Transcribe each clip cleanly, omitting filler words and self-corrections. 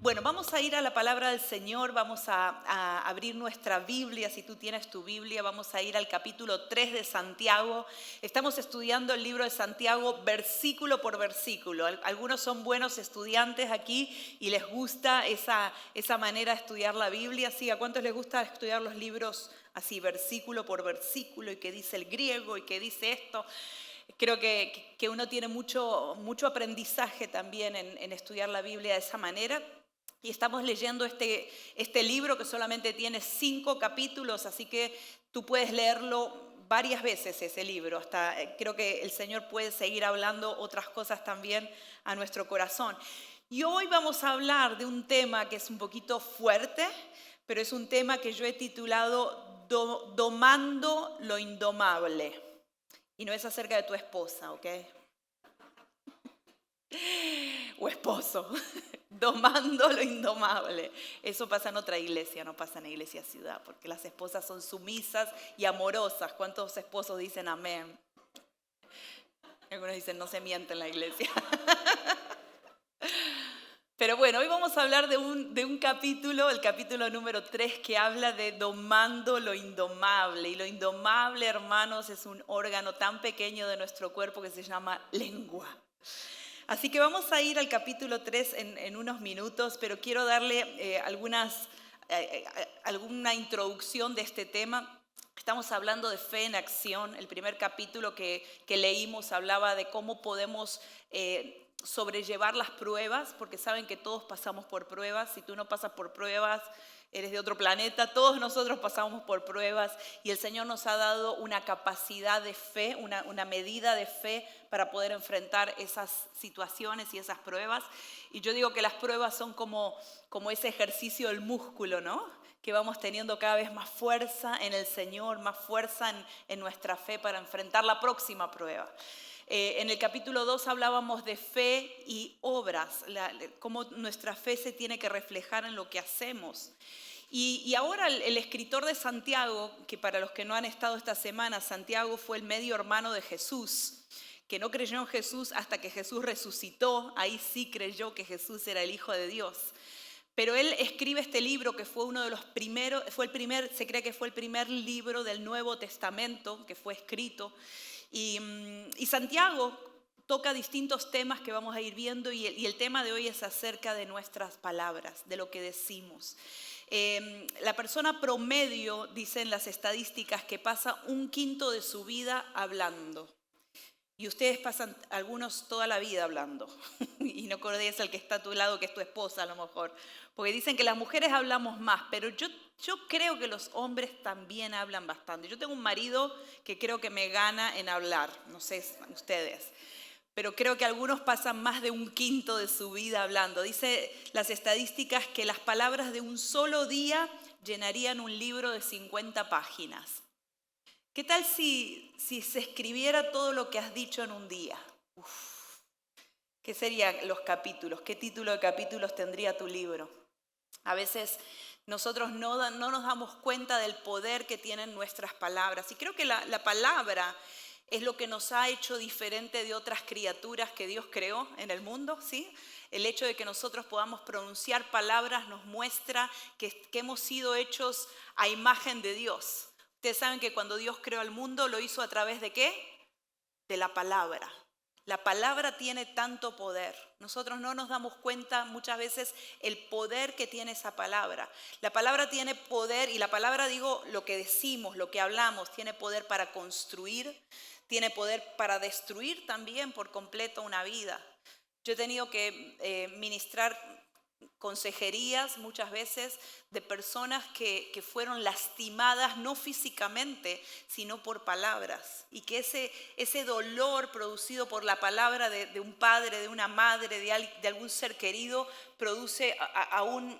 Bueno, vamos a ir a la palabra del Señor, vamos a abrir nuestra Biblia, si tú tienes tu Biblia, vamos a ir al capítulo 3 de Santiago. Estamos estudiando el libro de Santiago versículo por versículo. Algunos son buenos estudiantes aquí y les gusta esa manera de estudiar la Biblia. ¿Sí? ¿A cuántos les gusta estudiar los libros así, versículo por versículo, y qué dice el griego y qué dice esto? Creo que uno tiene mucho aprendizaje también en estudiar la Biblia de esa manera. Y estamos leyendo este libro que solamente tiene 5 capítulos, así que tú puedes leerlo varias veces ese libro. Hasta creo que el Señor puede seguir hablando otras cosas también a nuestro corazón. Y hoy vamos a hablar de un tema que es un poquito fuerte, pero es un tema que yo he titulado Domando lo indomable. Y no es acerca de tu esposa, ¿ok? O esposo. Domando lo indomable. Eso pasa en otra iglesia, no pasa en la iglesia ciudad, porque las esposas son sumisas y amorosas. ¿Cuántos esposos dicen amén? Algunos dicen no se miente en la iglesia. Pero bueno, hoy vamos a hablar de un capítulo, el capítulo número 3, que habla de domando lo indomable. Y lo indomable, hermanos, es un órgano tan pequeño de nuestro cuerpo que se llama lengua. Así que vamos a ir al capítulo 3 en unos minutos, pero quiero darle alguna introducción de este tema. Estamos hablando de fe en acción. El primer capítulo que leímos hablaba de cómo podemos sobrellevar las pruebas, porque saben que todos pasamos por pruebas. Si tú no pasas por pruebas, eres de otro planeta. Todos nosotros pasamos por pruebas y el Señor nos ha dado una capacidad de fe, una medida de fe para poder enfrentar esas situaciones y esas pruebas. Y yo digo que las pruebas son como ese ejercicio del músculo, ¿no? Que vamos teniendo cada vez más fuerza en el Señor, más fuerza en nuestra fe para enfrentar la próxima prueba. En el capítulo 2 hablábamos de fe y obras, cómo nuestra fe se tiene que reflejar en lo que hacemos. Y ahora el escritor de Santiago, que para los que no han estado esta semana, Santiago fue el medio hermano de Jesús, que no creyó en Jesús hasta que Jesús resucitó. Ahí sí creyó que Jesús era el Hijo de Dios. Pero él escribe este libro que fue uno de los primeros, se cree que fue el primer libro del Nuevo Testamento que fue escrito. Y Santiago toca distintos temas que vamos a ir viendo y el tema de hoy es acerca de nuestras palabras, de lo que decimos. La persona promedio, dicen las estadísticas, que pasa 1/5 de su vida hablando. Y ustedes pasan algunos toda la vida hablando. Y no acordes al que está a tu lado, que es tu esposa a lo mejor. Porque dicen que las mujeres hablamos más, pero yo creo que los hombres también hablan bastante. Yo tengo un marido que creo que me gana en hablar, no sé ustedes. Pero creo que algunos pasan más de 1/5 de su vida hablando. Dice las estadísticas que las palabras de un solo día llenarían un libro de 50 páginas. ¿Qué tal si se escribiera todo lo que has dicho en un día? Uf, ¿qué serían los capítulos? ¿Qué título de capítulos tendría tu libro? A veces nosotros no nos damos cuenta del poder que tienen nuestras palabras. Y creo que la palabra es lo que nos ha hecho diferente de otras criaturas que Dios creó en el mundo, ¿sí? El hecho de que nosotros podamos pronunciar palabras nos muestra que hemos sido hechos a imagen de Dios. Ustedes saben que cuando Dios creó el mundo, ¿lo hizo a través de qué? De la palabra. La palabra tiene tanto poder. Nosotros no nos damos cuenta muchas veces el poder que tiene esa palabra. La palabra tiene poder, y la palabra, digo, lo que decimos, lo que hablamos, tiene poder para construir, tiene poder para destruir también por completo una vida. Yo he tenido que ministrar consejerías muchas veces de personas que fueron lastimadas no físicamente, sino por palabras. Y que ese dolor producido por la palabra de un padre, de una madre, de algún ser querido, produce aún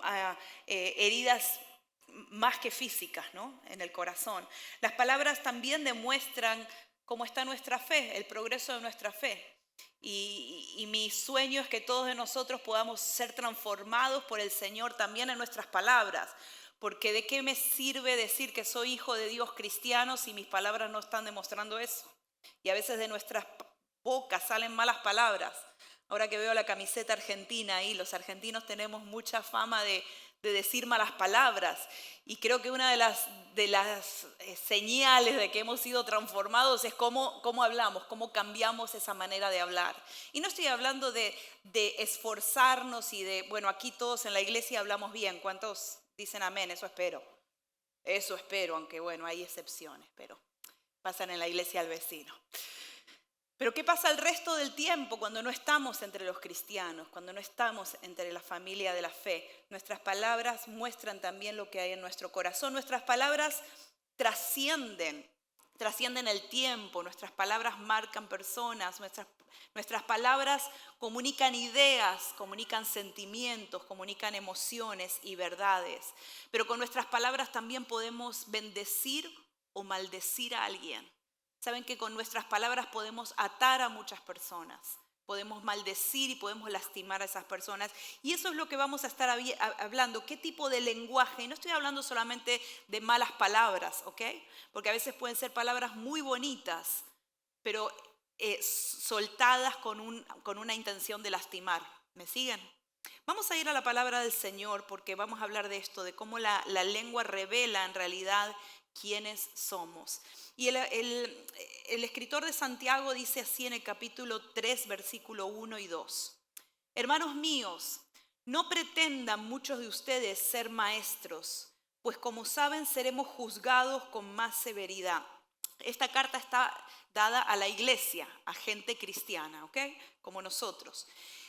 heridas más que físicas, ¿no? En el corazón. Las palabras también demuestran cómo está nuestra fe, el progreso de nuestra fe. Y mi sueño es que todos de nosotros podamos ser transformados por el Señor también en nuestras palabras. Porque ¿de qué me sirve decir que soy hijo de Dios cristiano si mis palabras no están demostrando eso? Y a veces de nuestras bocas salen malas palabras. Ahora que veo la camiseta argentina ahí, los argentinos tenemos mucha fama de decir malas palabras. Y creo que una de las señales de que hemos sido transformados es cómo hablamos, cómo cambiamos esa manera de hablar. Y no estoy hablando de esforzarnos y bueno, aquí todos en la iglesia hablamos bien. ¿Cuántos dicen amén? Eso espero. Eso espero, aunque bueno, hay excepciones, pero pasan en la iglesia al vecino. Pero ¿qué pasa el resto del tiempo cuando no estamos entre los cristianos, cuando no estamos entre la familia de la fe? Nuestras palabras muestran también lo que hay en nuestro corazón. Nuestras palabras trascienden el tiempo. Nuestras palabras marcan personas. Nuestras palabras comunican ideas, comunican sentimientos, comunican emociones y verdades. Pero con nuestras palabras también podemos bendecir o maldecir a alguien. Saben que con nuestras palabras podemos atar a muchas personas, podemos maldecir y podemos lastimar a esas personas. Y eso es lo que vamos a estar hablando. ¿Qué tipo de lenguaje? Y no estoy hablando solamente de malas palabras, ¿ok? Porque a veces pueden ser palabras muy bonitas, pero soltadas con una intención de lastimar. ¿Me siguen? Vamos a ir a la palabra del Señor porque vamos a hablar de esto, de cómo la lengua revela en realidad quiénes somos. Y el escritor de Santiago dice así en el capítulo 3, versículo 1 y 2. Hermanos míos, no pretendan muchos de ustedes ser maestros, pues como saben seremos juzgados con más severidad. Esta carta está dada a la iglesia, a gente cristiana, ¿ok? Como nosotros.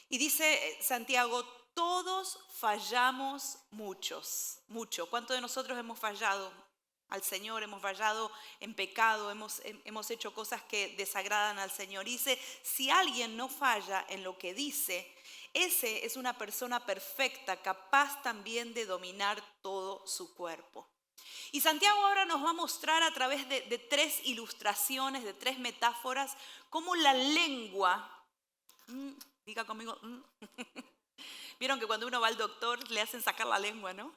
Y dice Santiago, todos fallamos mucho. ¿Cuántos de nosotros hemos fallado al Señor? Hemos fallado en pecado, hemos hecho cosas que desagradan al Señor. Y dice, si alguien no falla en lo que dice, ese es una persona perfecta, capaz también de dominar todo su cuerpo. Y Santiago ahora nos va a mostrar a través de 3 ilustraciones, de 3 metáforas, cómo la lengua, diga conmigo, vieron que cuando uno va al doctor le hacen sacar la lengua, ¿no?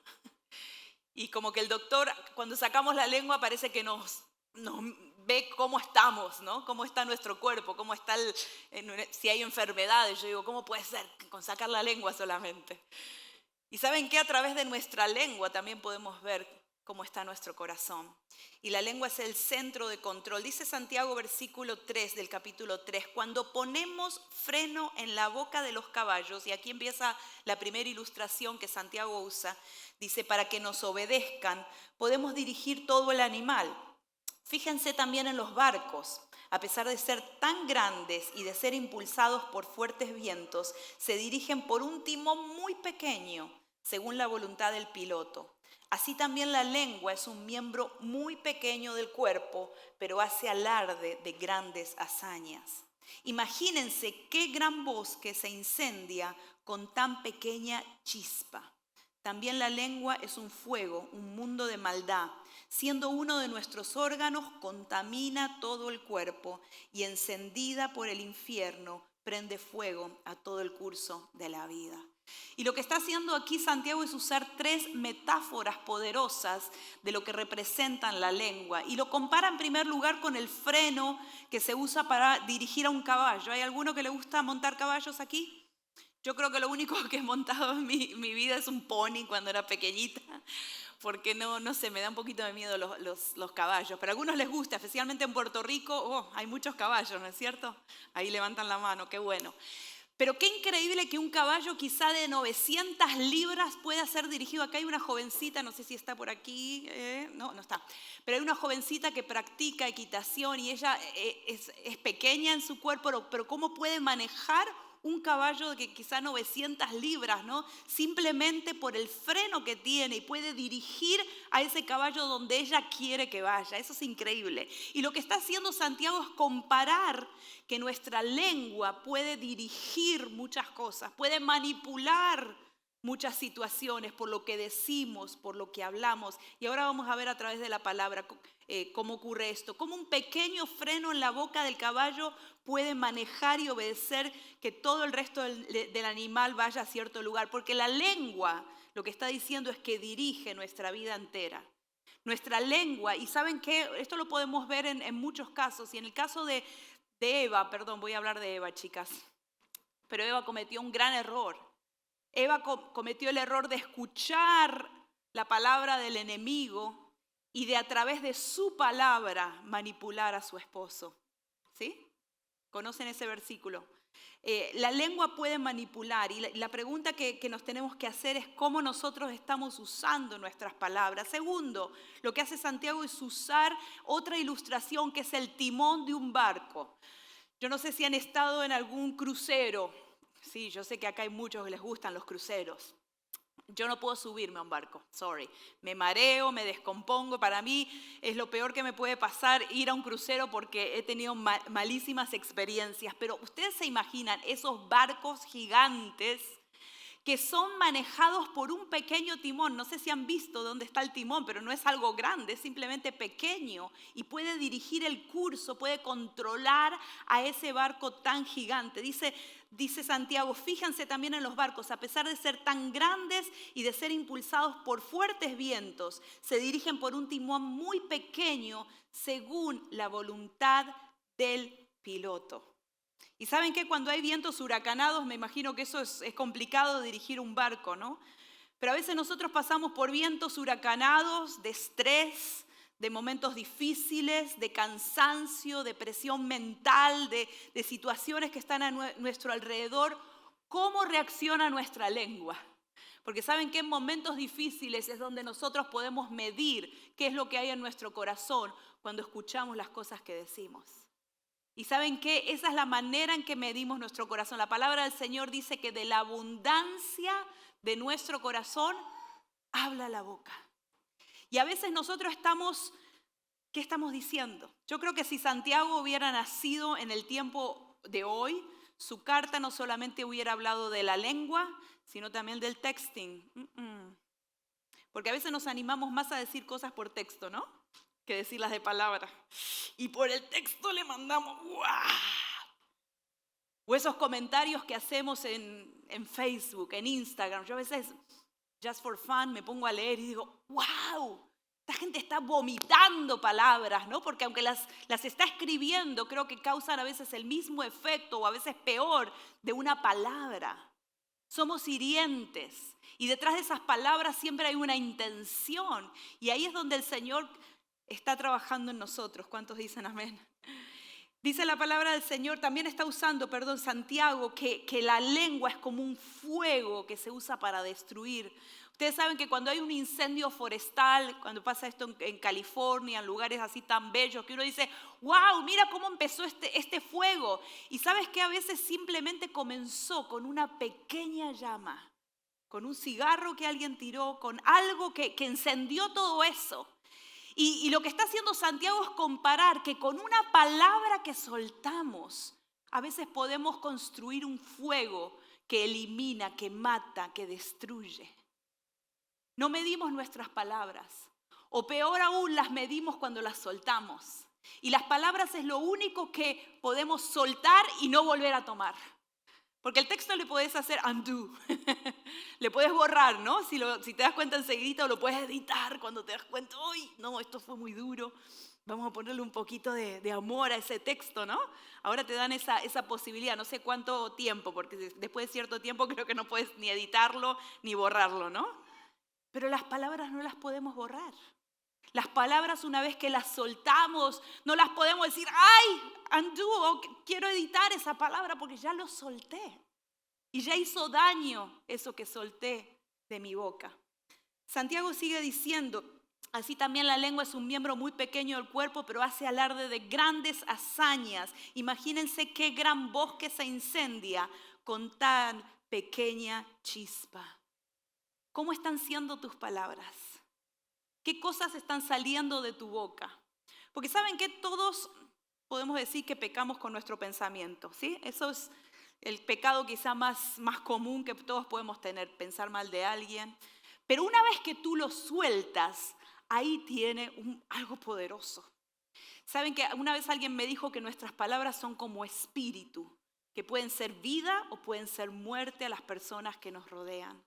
Y como que el doctor, cuando sacamos la lengua, parece que nos ve cómo estamos, ¿no? Cómo está nuestro cuerpo, cómo está si hay enfermedades. Yo digo, ¿cómo puede ser con sacar la lengua solamente? Y ¿saben qué? A través de nuestra lengua también podemos ver cómo está nuestro corazón. Y la lengua es el centro de control. Dice Santiago, versículo 3 del capítulo 3, cuando ponemos freno en la boca de los caballos, y aquí empieza la primera ilustración que Santiago usa, dice, para que nos obedezcan, podemos dirigir todo el animal. Fíjense también en los barcos. A pesar de ser tan grandes y de ser impulsados por fuertes vientos, se dirigen por un timón muy pequeño, según la voluntad del piloto. Así también la lengua es un miembro muy pequeño del cuerpo, pero hace alarde de grandes hazañas. Imagínense qué gran bosque se incendia con tan pequeña chispa. También la lengua es un fuego, un mundo de maldad. Siendo uno de nuestros órganos, contamina todo el cuerpo y encendida por el infierno, prende fuego a todo el curso de la vida. Y lo que está haciendo aquí Santiago es usar 3 metáforas poderosas de lo que representan la lengua. Y lo compara en primer lugar con el freno que se usa para dirigir a un caballo. ¿Hay alguno que le gusta montar caballos aquí? Yo creo que lo único que he montado en mi vida es un pony cuando era pequeñita, porque no sé, me da un poquito de miedo los caballos. Pero a algunos les gusta, especialmente en Puerto Rico, hay muchos caballos, ¿no es cierto? Ahí levantan la mano, qué bueno. Pero qué increíble que un caballo quizá de 900 libras pueda ser dirigido. Acá hay una jovencita, no sé si está por aquí, no está. Pero hay una jovencita que practica equitación y ella es pequeña en su cuerpo, pero ¿cómo puede manejar un caballo de quizá 900 libras, ¿no? Simplemente por el freno que tiene y puede dirigir a ese caballo donde ella quiere que vaya. Eso es increíble. Y lo que está haciendo Santiago es comparar que nuestra lengua puede dirigir muchas cosas, puede manipular muchas situaciones por lo que decimos, por lo que hablamos. Y ahora vamos a ver a través de la palabra cómo ocurre esto. Cómo un pequeño freno en la boca del caballo puede manejar y obedecer que todo el resto del animal vaya a cierto lugar. Porque la lengua lo que está diciendo es que dirige nuestra vida entera. Nuestra lengua, y ¿saben qué? Esto lo podemos ver en muchos casos. Y en el caso de Eva, perdón, voy a hablar de Eva, chicas. Pero Eva cometió un gran error. Eva cometió el error de escuchar la palabra del enemigo y de a través de su palabra manipular a su esposo. ¿Sí? ¿Conocen ese versículo? La lengua puede manipular y la pregunta que nos tenemos que hacer es cómo nosotros estamos usando nuestras palabras. Segundo, lo que hace Santiago es usar otra ilustración que es el timón de un barco. Yo no sé si han estado en algún crucero. Sí, yo sé que acá hay muchos que les gustan los cruceros. Yo no puedo subirme a un barco, sorry. Me mareo, me descompongo. Para mí es lo peor que me puede pasar ir a un crucero porque he tenido malísimas experiencias. Pero ustedes se imaginan esos barcos gigantes que son manejados por un pequeño timón. No sé si han visto dónde está el timón, pero no es algo grande, es simplemente pequeño y puede dirigir el curso, puede controlar a ese barco tan gigante. Dice Santiago, fíjense también en los barcos, a pesar de ser tan grandes y de ser impulsados por fuertes vientos, se dirigen por un timón muy pequeño según la voluntad del piloto. Y saben que cuando hay vientos huracanados, me imagino que eso es complicado dirigir un barco, ¿no? Pero a veces nosotros pasamos por vientos huracanados, de estrés, de momentos difíciles, de cansancio, de presión mental, de situaciones que están a nuestro alrededor. ¿Cómo reacciona nuestra lengua? Porque saben que en momentos difíciles es donde nosotros podemos medir qué es lo que hay en nuestro corazón cuando escuchamos las cosas que decimos. Y ¿saben qué? Esa es la manera en que medimos nuestro corazón. La palabra del Señor dice que de la abundancia de nuestro corazón habla la boca. Y a veces nosotros ¿qué estamos diciendo? Yo creo que si Santiago hubiera nacido en el tiempo de hoy, su carta no solamente hubiera hablado de la lengua, sino también del texting. Porque a veces nos animamos más a decir cosas por texto, ¿no? Que decirlas de palabra. Y por el texto le mandamos ¡guau! O esos comentarios que hacemos en Facebook, en Instagram. Yo a veces, just for fun, me pongo a leer y digo, ¡wow! Esta gente está vomitando palabras, ¿no? Porque aunque las está escribiendo, creo que causan a veces el mismo efecto o a veces peor de una palabra. Somos hirientes y detrás de esas palabras siempre hay una intención. Y ahí es donde el Señor está trabajando en nosotros. ¿Cuántos dicen amén? Dice la palabra del Señor, también está usando, Santiago, que la lengua es como un fuego que se usa para destruir. Ustedes saben que cuando hay un incendio forestal, cuando pasa esto en California, en lugares así tan bellos, que uno dice, wow, mira cómo empezó este fuego. Y sabes que a veces simplemente comenzó con una pequeña llama, con un cigarro que alguien tiró, con algo que encendió todo eso. Y lo que está haciendo Santiago es comparar que con una palabra que soltamos, a veces podemos construir un fuego que elimina, que mata, que destruye. No medimos nuestras palabras, o peor aún, las medimos cuando las soltamos. Y las palabras es lo único que podemos soltar y no volver a tomar. Porque el texto le puedes hacer undo, le puedes borrar, ¿no? Si te das cuenta enseguida, o lo puedes editar cuando te das cuenta, uy, no, esto fue muy duro, vamos a ponerle un poquito de amor a ese texto, ¿no? Ahora te dan esa posibilidad, no sé cuánto tiempo, porque después de cierto tiempo creo que no puedes ni editarlo ni borrarlo, ¿no? Pero las palabras no las podemos borrar. Las palabras, una vez que las soltamos, no las podemos decir, ¡ay! Undo, o quiero editar esa palabra porque ya lo solté. Y ya hizo daño eso que solté de mi boca. Santiago sigue diciendo, así también la lengua es un miembro muy pequeño del cuerpo, pero hace alarde de grandes hazañas. Imagínense qué gran bosque se incendia con tan pequeña chispa. ¿Cómo están siendo tus palabras? ¿Qué cosas están saliendo de tu boca? Porque saben que todos podemos decir que pecamos con nuestro pensamiento, ¿sí? Eso es el pecado quizá más común que todos podemos tener, pensar mal de alguien. Pero una vez que tú lo sueltas, ahí tiene algo poderoso. Saben que una vez alguien me dijo que nuestras palabras son como espíritu, que pueden ser vida o pueden ser muerte a las personas que nos rodean.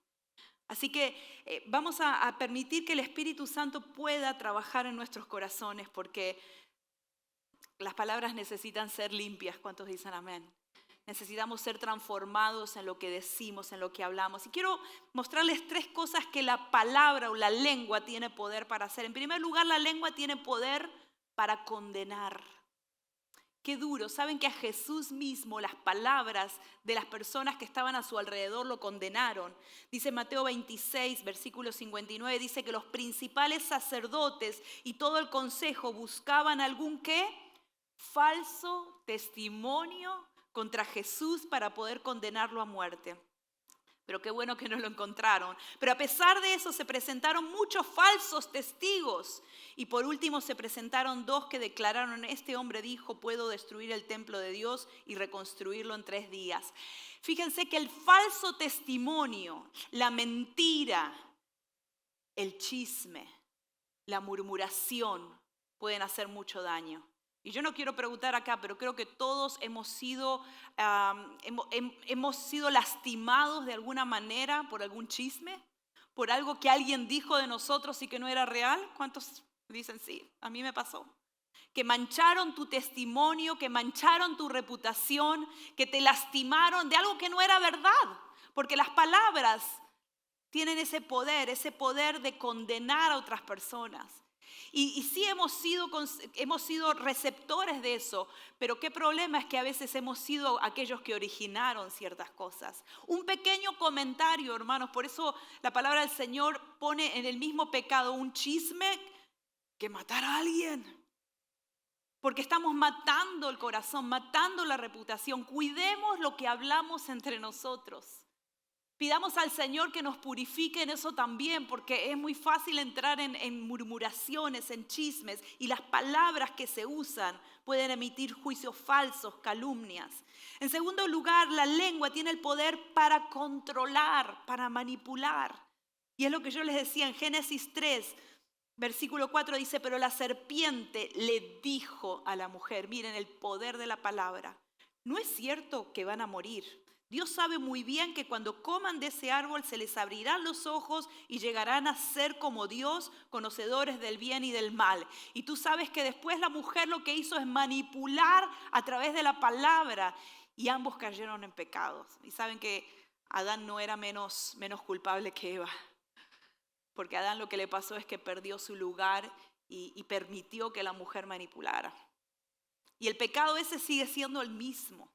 Así que vamos a permitir que el Espíritu Santo pueda trabajar en nuestros corazones porque las palabras necesitan ser limpias. ¿Cuántos dicen amén? necesitamos ser transformados en lo que decimos, en lo que hablamos. Y quiero mostrarles 3 cosas que la palabra o la lengua tiene poder para hacer. En primer lugar, la lengua tiene poder para condenar. Qué duro. Saben que a Jesús mismo las palabras de las personas que estaban a su alrededor lo condenaron. Dice Mateo 26, versículo 59, dice que los principales sacerdotes y todo el consejo buscaban algún ¿qué? Falso testimonio contra Jesús para poder condenarlo a muerte. Pero qué bueno que no lo encontraron. Pero a pesar de eso se presentaron muchos falsos testigos. Y por último se presentaron 2 que declararon, este hombre dijo, puedo destruir el templo de Dios y reconstruirlo en 3 días. Fíjense que el falso testimonio, la mentira, el chisme, la murmuración pueden hacer mucho daño. Y yo no quiero preguntar acá, pero creo que todos hemos sido lastimados de alguna manera por algún chisme, por algo que alguien dijo de nosotros y que no era real. ¿Cuántos dicen sí? A mí me pasó. Que mancharon tu testimonio, que mancharon tu reputación, que te lastimaron de algo que no era verdad. Porque las palabras tienen ese poder de condenar a otras personas. Y sí hemos sido receptores de eso, pero qué problema es que a veces hemos sido aquellos que originaron ciertas cosas. Un pequeño comentario, hermanos, por eso la palabra del Señor pone en el mismo pecado un chisme que matar a alguien. Porque estamos matando el corazón, matando la reputación. Cuidemos lo que hablamos entre nosotros. Pidamos al Señor que nos purifique en eso también, porque es muy fácil entrar en murmuraciones, en chismes, y las palabras que se usan pueden emitir juicios falsos, calumnias. En segundo lugar, la lengua tiene el poder para controlar, para manipular. Y es lo que yo les decía en Génesis 3, versículo 4 dice, pero la serpiente le dijo a la mujer, miren el poder de la palabra, no es cierto que van a morir. Dios sabe muy bien que cuando coman de ese árbol se les abrirán los ojos y llegarán a ser como Dios, conocedores del bien y del mal. Y tú sabes que después la mujer lo que hizo es manipular a través de la palabra y ambos cayeron en pecados. Y saben que Adán no era menos culpable que Eva, porque a Adán lo que le pasó es que perdió su lugar y permitió que la mujer manipulara. Y el pecado ese sigue siendo el mismo.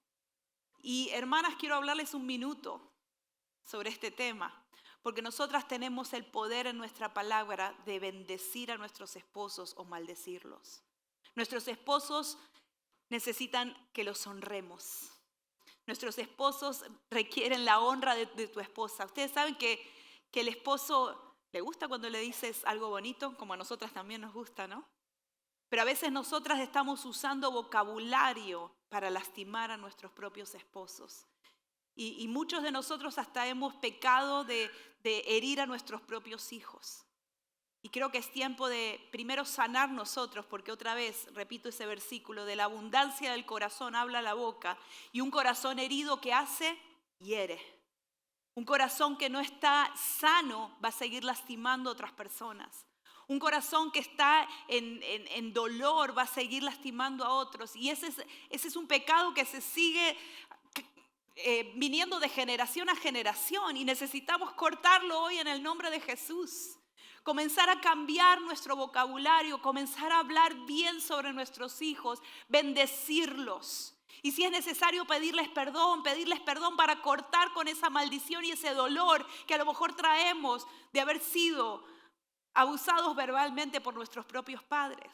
Y hermanas, quiero hablarles un minuto sobre este tema, porque nosotras tenemos el poder en nuestra palabra de bendecir a nuestros esposos o maldecirlos. Nuestros esposos necesitan que los honremos. Nuestros esposos requieren la honra de tu esposa. Ustedes saben que el esposo le gusta cuando le dices algo bonito, como a nosotras también nos gusta, ¿no? Pero a veces nosotras estamos usando vocabulario para lastimar a nuestros propios esposos. Y muchos de nosotros hasta hemos pecado de herir a nuestros propios hijos. Y creo que es tiempo de primero sanar nosotros, porque otra vez, repito ese versículo, de la abundancia del corazón habla la boca. Y un corazón herido que hace, hiere. Un corazón que no está sano va a seguir lastimando a otras personas. Un corazón que está en dolor va a seguir lastimando a otros. Y ese es un pecado que se sigue viniendo de generación a generación. Y necesitamos cortarlo hoy en el nombre de Jesús. Comenzar a cambiar nuestro vocabulario, comenzar a hablar bien sobre nuestros hijos, bendecirlos. Y si es necesario pedirles perdón para cortar con esa maldición y ese dolor que a lo mejor traemos de haber sido abusados verbalmente por nuestros propios padres.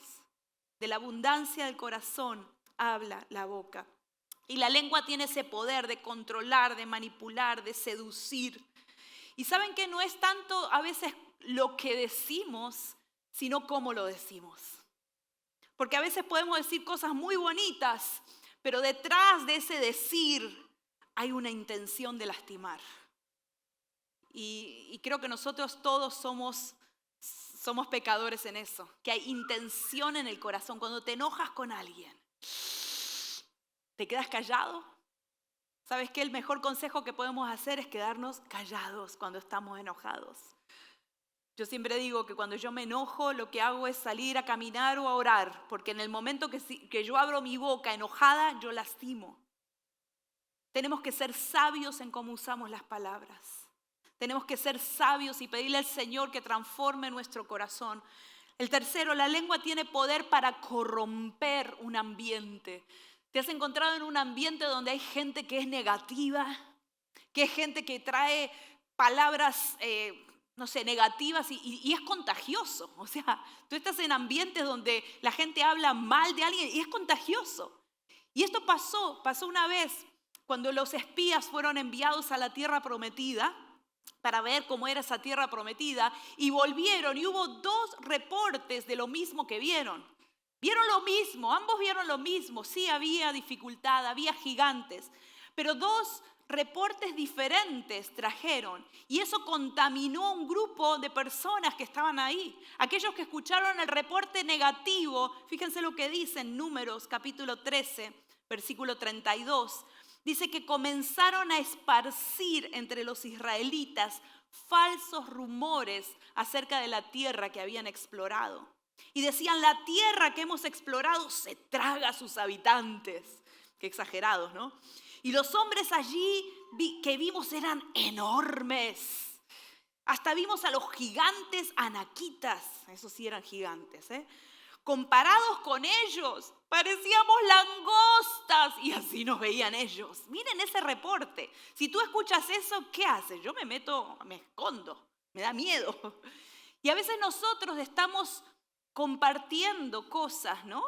De la abundancia del corazón habla la boca. Y la lengua tiene ese poder de controlar, de manipular, de seducir. Y saben que no es tanto a veces lo que decimos, sino cómo lo decimos. Porque a veces podemos decir cosas muy bonitas, pero detrás de ese decir hay una intención de lastimar. Y creo que nosotros todos somos pecadores en eso, que hay intención en el corazón. Cuando te enojas con alguien, ¿te quedas callado? ¿Sabes qué? El mejor consejo que podemos hacer es quedarnos callados cuando estamos enojados. Yo siempre digo que cuando yo me enojo, lo que hago es salir a caminar o a orar, porque en el momento que yo abro mi boca enojada, yo lastimo. Tenemos que ser sabios en cómo usamos las palabras. Tenemos que ser sabios y pedirle al Señor que transforme nuestro corazón. El tercero, la lengua tiene poder para corromper un ambiente. ¿Te has encontrado en un ambiente donde hay gente que es negativa? Que es gente que trae palabras, no sé, negativas y es contagioso. O sea, tú estás en ambientes donde la gente habla mal de alguien y es contagioso. Y esto pasó una vez cuando los espías fueron enviados a la tierra prometida para ver cómo era esa tierra prometida y volvieron y hubo 2 reportes de lo mismo que vieron. Vieron lo mismo, ambos vieron lo mismo. Sí, había dificultad, había gigantes, pero 2 reportes diferentes trajeron y eso contaminó a un grupo de personas que estaban ahí. Aquellos que escucharon el reporte negativo, fíjense lo que dice en Números capítulo 13, versículo 32. Dice que comenzaron a esparcir entre los israelitas falsos rumores acerca de la tierra que habían explorado. Y decían, la tierra que hemos explorado se traga a sus habitantes. Qué exagerados, ¿no? Y los hombres allí que vimos eran enormes. Hasta vimos a los gigantes anaquitas. Esos sí eran gigantes, ¿eh? Comparados con ellos, parecíamos langostas y así nos veían ellos. Miren ese reporte. Si tú escuchas eso, ¿qué haces? Yo me escondo, me da miedo. Y a veces nosotros estamos compartiendo cosas, ¿no?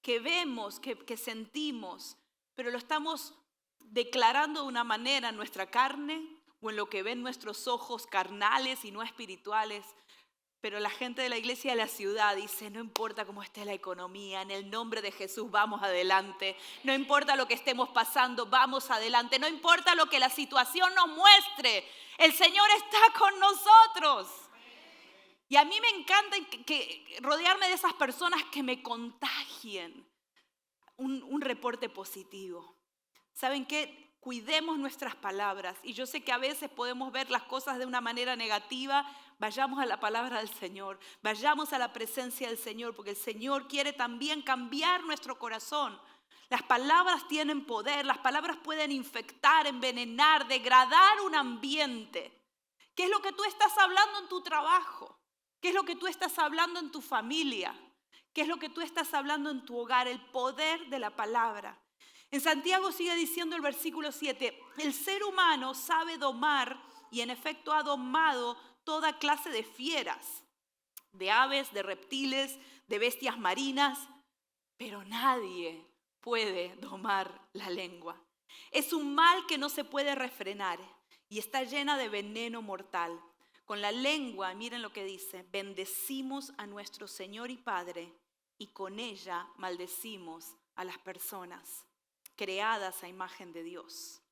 Que vemos, que sentimos, pero lo estamos declarando de una manera en nuestra carne o en lo que ven nuestros ojos carnales y no espirituales. Pero la gente de la iglesia de la ciudad dice, no importa cómo esté la economía, en el nombre de Jesús vamos adelante. No importa lo que estemos pasando, vamos adelante. No importa lo que la situación nos muestre, el Señor está con nosotros. Y a mí me encanta rodearme de esas personas que me contagien un reporte positivo. ¿Saben qué? Cuidemos nuestras palabras. Y yo sé que a veces podemos ver las cosas de una manera negativa. Vayamos a la palabra del Señor. Vayamos a la presencia del Señor, porque el Señor quiere también cambiar nuestro corazón. Las palabras tienen poder. Las palabras pueden infectar, envenenar, degradar un ambiente. ¿Qué es lo que tú estás hablando en tu trabajo? ¿Qué es lo que tú estás hablando en tu familia? ¿Qué es lo que tú estás hablando en tu hogar? El poder de la palabra. En Santiago sigue diciendo el versículo 7, el ser humano sabe domar y en efecto ha domado toda clase de fieras, de aves, de reptiles, de bestias marinas, pero nadie puede domar la lengua. Es un mal que no se puede refrenar y está llena de veneno mortal. Con la lengua, miren lo que dice, bendecimos a nuestro Señor y Padre y con ella maldecimos a las personas creadas a imagen de Dios.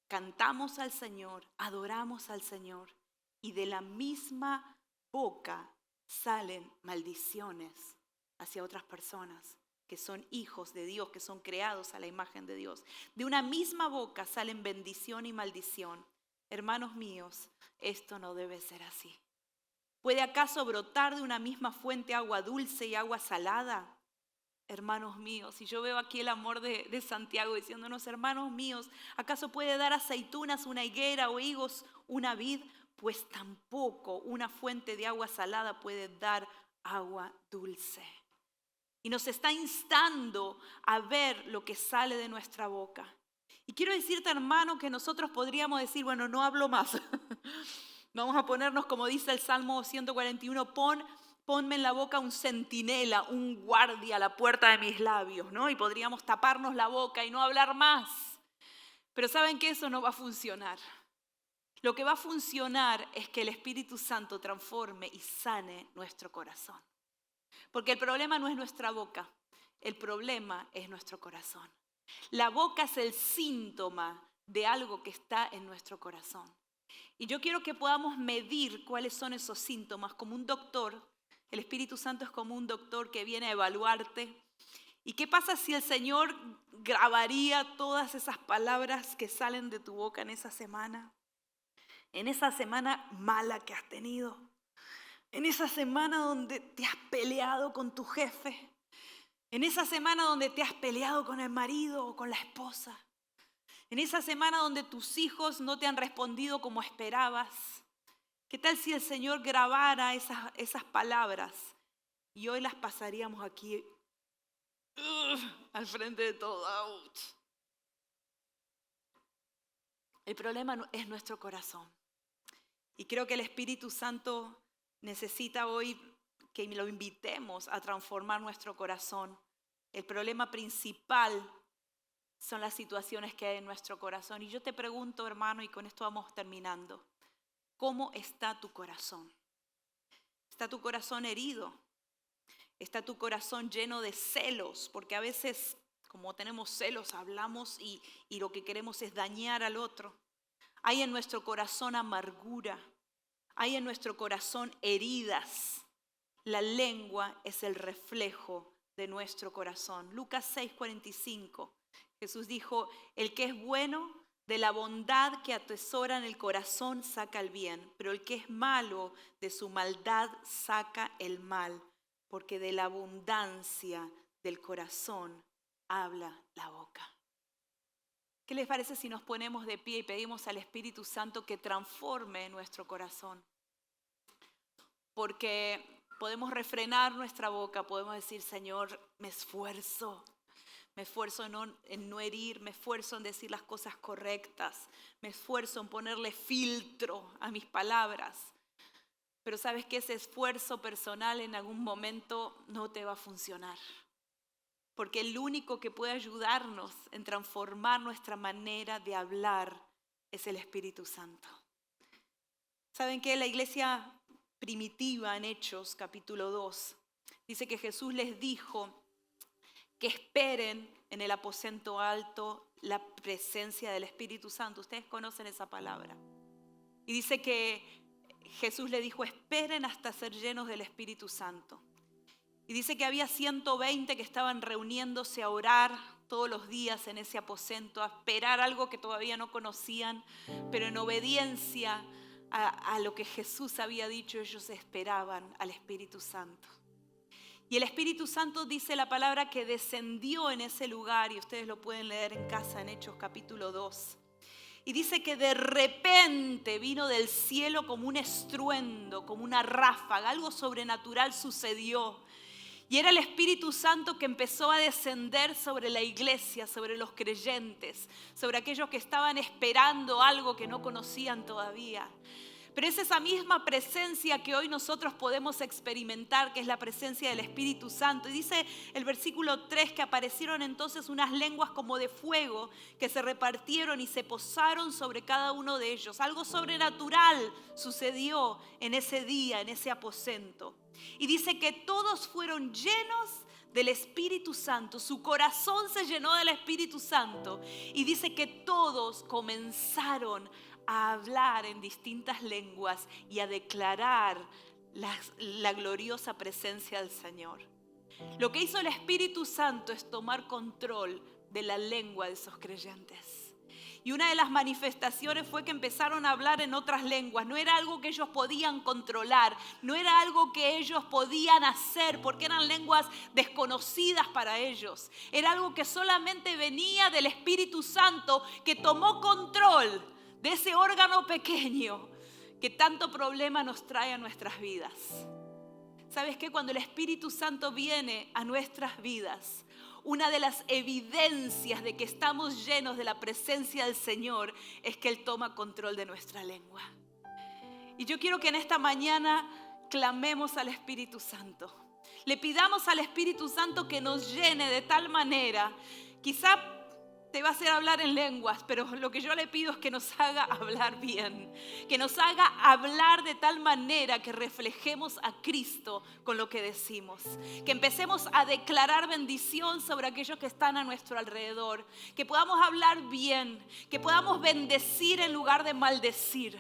Cantamos al Señor, adoramos al Señor y de la misma boca salen maldiciones hacia otras personas que son hijos de Dios, que son creados a la imagen de Dios. De una misma boca salen bendición y maldición. Hermanos míos, esto no debe ser así. ¿Puede acaso brotar de una misma fuente agua dulce y agua salada? Hermanos míos, si yo veo aquí el amor de Santiago diciéndonos, hermanos míos, ¿acaso puede dar aceitunas una higuera o higos una vid? Pues tampoco una fuente de agua salada puede dar agua dulce. Y nos está instando a ver lo que sale de nuestra boca. Y quiero decirte, hermano, que nosotros podríamos decir, bueno, no hablo más. Vamos a ponernos, como dice el Salmo 141, ponme en la boca un centinela, un guardia a la puerta de mis labios, ¿no? Y podríamos taparnos la boca y no hablar más. Pero ¿saben qué? Eso no va a funcionar. Lo que va a funcionar es que el Espíritu Santo transforme y sane nuestro corazón. Porque el problema no es nuestra boca, el problema es nuestro corazón. La boca es el síntoma de algo que está en nuestro corazón. Y yo quiero que podamos medir cuáles son esos síntomas como un doctor. El Espíritu Santo es como un doctor que viene a evaluarte. ¿Y qué pasa si el Señor grabaría todas esas palabras que salen de tu boca en esa semana? En esa semana mala que has tenido. En esa semana donde te has peleado con tu jefe. En esa semana donde te has peleado con el marido o con la esposa. En esa semana donde tus hijos no te han respondido como esperabas. ¿Qué tal si el Señor grabara esas palabras y hoy las pasaríamos aquí al frente de todo? Ouch. El problema es nuestro corazón. Y creo que el Espíritu Santo necesita hoy que lo invitemos a transformar nuestro corazón. El problema principal son las situaciones que hay en nuestro corazón. Y yo te pregunto, hermano, y con esto vamos terminando, ¿cómo está tu corazón? ¿Está tu corazón herido? ¿Está tu corazón lleno de celos? Porque a veces, como tenemos celos, hablamos y lo que queremos es dañar al otro. Hay en nuestro corazón amargura. Hay en nuestro corazón heridas. La lengua es el reflejo de nuestro corazón. Lucas 6:45. Jesús dijo, el que es bueno, de la bondad que atesora en el corazón saca el bien, pero el que es malo, de su maldad saca el mal, porque de la abundancia del corazón habla la boca. ¿Qué les parece si nos ponemos de pie y pedimos al Espíritu Santo que transforme nuestro corazón? Porque podemos refrenar nuestra boca, podemos decir, Señor, me esfuerzo en no herir, me esfuerzo en decir las cosas correctas, me esfuerzo en ponerle filtro a mis palabras. Pero sabes que ese esfuerzo personal en algún momento no te va a funcionar. Porque el único que puede ayudarnos en transformar nuestra manera de hablar es el Espíritu Santo. ¿Saben qué? La iglesia primitiva en Hechos capítulo 2 dice que Jesús les dijo que esperen en el aposento alto la presencia del Espíritu Santo. Ustedes conocen esa palabra. Y dice que Jesús le dijo, esperen hasta ser llenos del Espíritu Santo. Y dice que había 120 que estaban reuniéndose a orar todos los días en ese aposento, a esperar algo que todavía no conocían, pero en obediencia a lo que Jesús había dicho, ellos esperaban al Espíritu Santo. Y el Espíritu Santo dice la palabra que descendió en ese lugar, y ustedes lo pueden leer en casa en Hechos capítulo 2. Y dice que de repente vino del cielo como un estruendo, como una ráfaga, algo sobrenatural sucedió. Y era el Espíritu Santo que empezó a descender sobre la iglesia, sobre los creyentes, sobre aquellos que estaban esperando algo que no conocían todavía. Pero es esa misma presencia que hoy nosotros podemos experimentar, que es la presencia del Espíritu Santo. Y dice el versículo 3 que aparecieron entonces unas lenguas como de fuego que se repartieron y se posaron sobre cada uno de ellos. Algo sobrenatural sucedió en ese día, en ese aposento. Y dice que todos fueron llenos del Espíritu Santo. Su corazón se llenó del Espíritu Santo. Y dice que todos comenzaron a hablar en distintas lenguas y a declarar la gloriosa presencia del Señor. Lo que hizo el Espíritu Santo es tomar control de la lengua de esos creyentes. Y una de las manifestaciones fue que empezaron a hablar en otras lenguas. No era algo que ellos podían controlar, no era algo que ellos podían hacer porque eran lenguas desconocidas para ellos. Era algo que solamente venía del Espíritu Santo que tomó control de ese órgano pequeño que tanto problema nos trae a nuestras vidas. ¿Sabes qué? Cuando el Espíritu Santo viene a nuestras vidas, una de las evidencias de que estamos llenos de la presencia del Señor es que Él toma control de nuestra lengua. Y yo quiero que en esta mañana clamemos al Espíritu Santo. Le pidamos al Espíritu Santo que nos llene de tal manera, quizá te va a hacer hablar en lenguas, pero lo que yo le pido es que nos haga hablar bien, que nos haga hablar de tal manera que reflejemos a Cristo con lo que decimos, que empecemos a declarar bendición sobre aquellos que están a nuestro alrededor, que podamos hablar bien, que podamos bendecir en lugar de maldecir,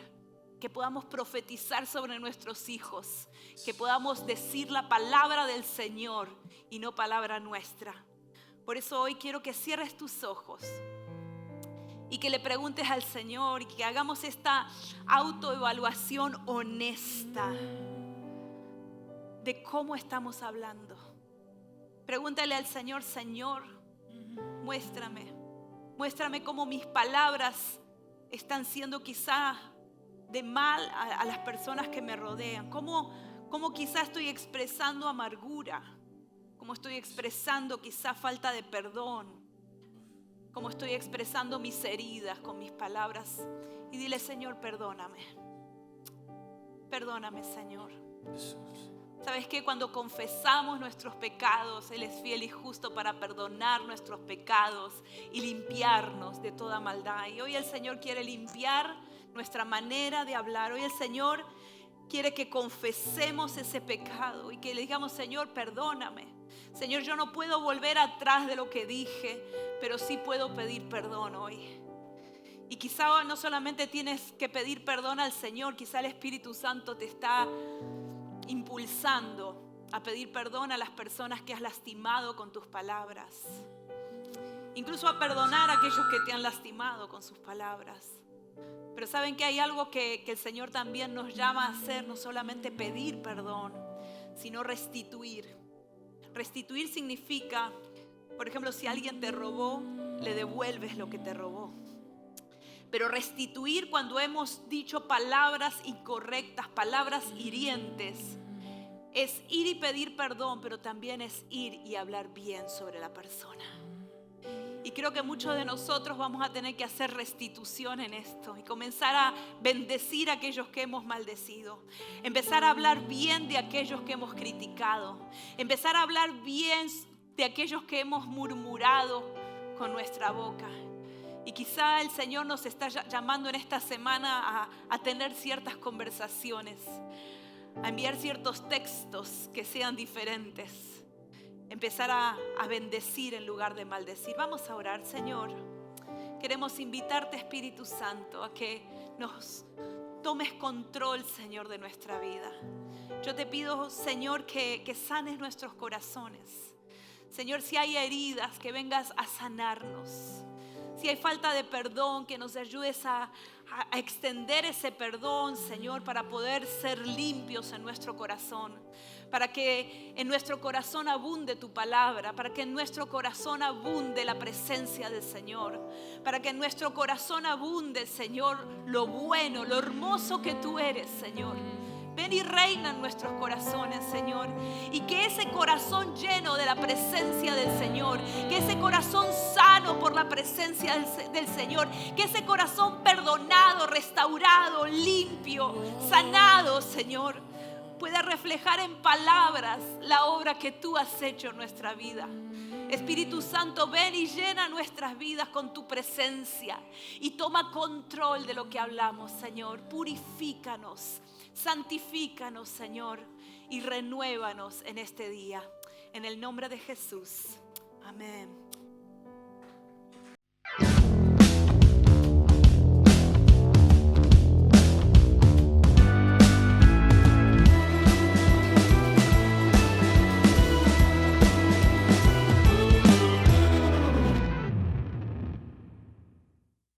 que podamos profetizar sobre nuestros hijos, que podamos decir la palabra del Señor y no palabra nuestra. Por eso hoy quiero que cierres tus ojos y que le preguntes al Señor y que hagamos esta autoevaluación honesta de cómo estamos hablando. Pregúntale al Señor, Señor, muéstrame cómo mis palabras están siendo quizá de mal a las personas que me rodean. Cómo quizá estoy expresando amargura, cómo estoy expresando quizá falta de perdón, cómo estoy expresando mis heridas con mis palabras. Y dile, Señor, perdóname. Perdóname, Señor. ¿Sabes qué? Cuando confesamos nuestros pecados, Él es fiel y justo para perdonar nuestros pecados y limpiarnos de toda maldad. Y hoy el Señor quiere limpiar nuestra manera de hablar. Hoy el Señor quiere que confesemos ese pecado y que le digamos, Señor, perdóname. Señor, yo no puedo volver atrás de lo que dije, pero sí puedo pedir perdón hoy. Y quizá no solamente tienes que pedir perdón al Señor, quizá el Espíritu Santo te está impulsando a pedir perdón a las personas que has lastimado con tus palabras. Incluso a perdonar a aquellos que te han lastimado con sus palabras. Pero saben que hay algo que el Señor también nos llama a hacer, no solamente pedir perdón, sino restituir. Restituir significa, por ejemplo, si alguien te robó, le devuelves lo que te robó. Pero restituir cuando hemos dicho palabras incorrectas, palabras hirientes, es ir y pedir perdón, pero también es ir y hablar bien sobre la persona. Y creo que muchos de nosotros vamos a tener que hacer restitución en esto y comenzar a bendecir a aquellos que hemos maldecido. Empezar a hablar bien de aquellos que hemos criticado. Empezar a hablar bien de aquellos que hemos murmurado con nuestra boca. Y quizá el Señor nos está llamando en esta semana a tener ciertas conversaciones, a enviar ciertos textos que sean diferentes. Empezar a bendecir en lugar de maldecir. Vamos a orar, Señor. Queremos invitarte, Espíritu Santo, a que nos tomes control, Señor, de nuestra vida. Yo te pido, Señor, que sanes nuestros corazones. Señor, si hay heridas, que vengas a sanarnos. Si hay falta de perdón, que nos ayudes a extender ese perdón, Señor, para poder ser limpios en nuestro corazón. Para que en nuestro corazón abunde tu palabra. Para que en nuestro corazón abunde la presencia del Señor. Para que en nuestro corazón abunde, Señor, lo bueno, lo hermoso que tú eres, Señor. Ven y reina en nuestros corazones, Señor. Y que ese corazón lleno de la presencia del Señor, que ese corazón sano por la presencia del Señor, que ese corazón perdonado, restaurado, limpio, sanado, Señor, pueda reflejar en palabras la obra que tú has hecho en nuestra vida. Espíritu Santo, ven y llena nuestras vidas con tu presencia y toma control de lo que hablamos, Señor. Purifícanos. Santifícanos, Señor, y renuévanos en este día. En el nombre de Jesús. Amén.